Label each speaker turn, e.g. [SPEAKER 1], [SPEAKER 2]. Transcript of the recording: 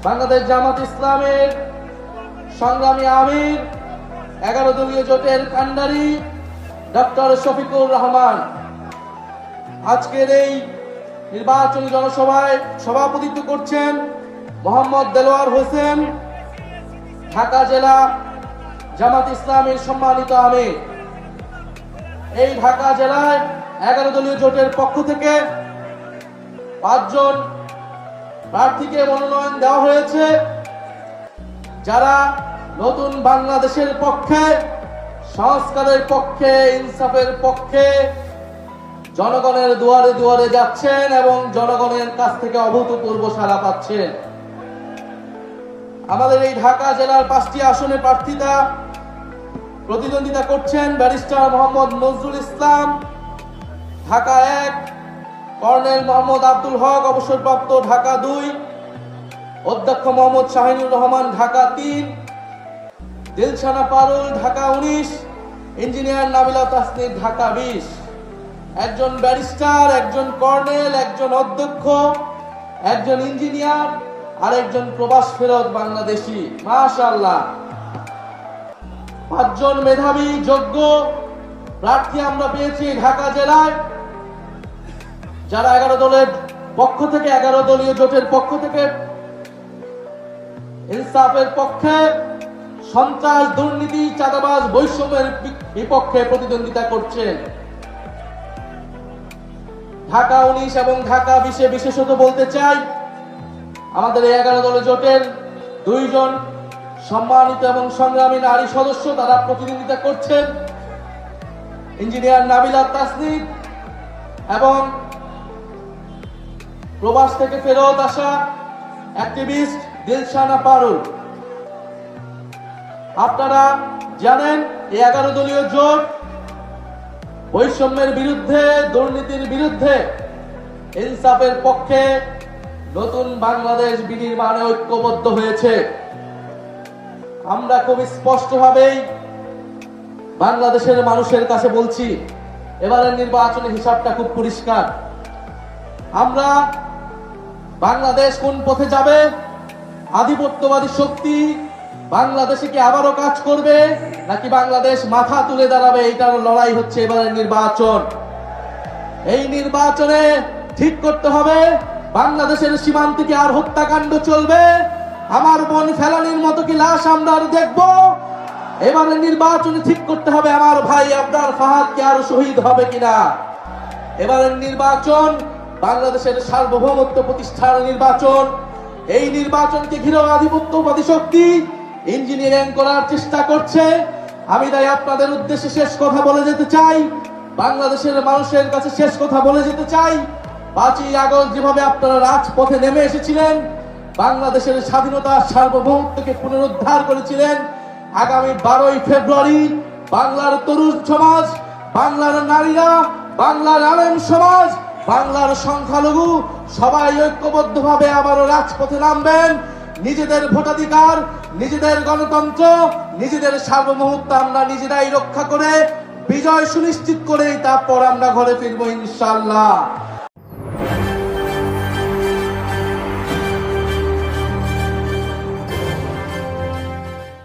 [SPEAKER 1] বাংলাদেশ জামাত ইসলামের সংগ্রামী আমির 11 দলীয় জোটের কান্ডারি ডক্টর শফিকুর রহমান আজকের এই নির্বাচনী জনসভায় সভাপতিত্ব করছেন। মোহাম্মদ দেলোয়ার হোসেন, ঢাকা জেলা জামাত ইসলামের সম্মানিত আমির। এই ঢাকা জেলায় 11 দলীয় জোটের পক্ষ থেকে 5 জন প্রার্থীকে মনোনয়ন দেওয়া হয়েছে, যারা নতুন বাংলাদেশের পক্ষে, সংস্কারের পক্ষে, ইনসাফের পক্ষে জনগণের দুয়ারে দুয়ারে যাচ্ছেন এবং জনগণের কাছ থেকে অভূতপূর্ব সাড়া পাচ্ছেন। আমাদের এই ঢাকা জেলার 5টি আসনে প্রতিদ্বন্দ্বিতা করছেন ব্যারিস্টার মোহাম্মদ নজরুল ইসলাম, ঢাকা 1; কর্নেল মোহাম্মদ আব্দুল হক, অবসরপ্রাপ্ত, ঢাকা 2; অধ্যক্ষ মোহাম্মদ শাহিনুর রহমান, ঢাকা 3; দিলশানা পারুল, ঢাকা 19; ইঞ্জিনিয়ার নাবিলা তাসনির, ঢাকা 20। একজন ব্যারিস্টার, একজন কর্নেল, একজন অধ্যক্ষ, একজন ইঞ্জিনিয়ার আর একজন প্রবাস ফেরত বাংলাদেশি। মাশাআল্লাহ, 5 জন মেধাবী যোগ্য প্রার্থী আমরা পেয়েছি ঢাকা জেলায়, যারা 11 দলের পক্ষ থেকে, 11 দলীয় জোটের পক্ষ থেকে ইনসাফের পক্ষে, সন্ত্রাস, দুর্নীতি, চাঁদাবাজ, বৈষম্যের বিপক্ষে প্রতিদ্বন্দ্বিতা করছেন। ঢাকা 19 এবং ঢাকা 20-এ বিশেষত বলতে চাই, আমাদের এই 11 দলীয় জোটের 2 জন সম্মানিত এবং সংগ্রামী নারী সদস্য, তারা প্রতিদ্বন্দ্বিতা করছেন। ইঞ্জিনিয়ার নাবিলা তাসনির এবং প্রবাস থেকে ফেরত আসা অ্যাক্টিভিস্ট দিলশানা পারুল। আপনারা জানেন, এই 11 দলীয় জোট বৈষম্যের বিরুদ্ধে, দুর্নীতির বিরুদ্ধে, ইনসাফের পক্ষে নতুন বাংলাদেশ বিনির্মাণে ঐক্যবদ্ধ হয়েছে। আমরা খুব স্পষ্টভাবেই বাংলাদেশের মানুষের কাছে বলছি, এবারের নির্বাচনের হিসাবটা খুব পরিষ্কার। আমরা বাংলাদেশ কোন পথে যাবে, আধিপত্যবাদী শক্তি বাংলাদেশে কি আবারও কাজ করবে নাকি বাংলাদেশ মাথা তুলে দাঁড়াবে, এইটার লড়াই হচ্ছে এবারের নির্বাচন। এই নির্বাচনে ঠিক করতে হবে, বাংলাদেশের সীমান্তে কি আর হত্যাকাণ্ড চলবে, আমার বোন ফেলানির মতো কি লাশ আমরা আর দেখবো? এবারের নির্বাচনে ঠিক করতে হবে, আমার ভাই আবরার ফাহাদ কি আর শহীদ হবে কিনা। এবারের নির্বাচন বাংলাদেশের সার্বভৌমত্ব প্রতিষ্ঠার নির্বাচন। এই নির্বাচনকে ঘিরে আধিপত্যবাদী শক্তি ইঞ্জিনিয়ারিং করার চেষ্টা করছে। আমি তাই আপনাদের উদ্দেশ্যে শেষ কথা বলে যেতে চাই, বাংলাদেশের মানুষের কাছে শেষ কথা বলে যেতে চাই, 5ই আগস্ট যেভাবে আপনারা রাজপথে নেমে এসেছিলেন, বাংলাদেশের স্বাধীনতা, সার্বভৌমত্বকে পুনরুদ্ধার করেছিলেন, আগামী 12ই ফেব্রুয়ারি বাংলার তরুণ সমাজ, বাংলার নারীরা, বাংলার আলেম সমাজ, বাংলার সংখ্যালঘু সবাই ঐক্যবদ্ধভাবে আবারও রাজপথে নামবেন। নিজেদের ভোটাধিকার, নিজেদের গণতন্ত্র, নিজেদের সার্বভৌমত্ব আমরা নিজেরাই রক্ষা করে বিজয় সুনিশ্চিত করেই তারপর আমরা ঘরে ফিরবো ইনশাআল্লাহ।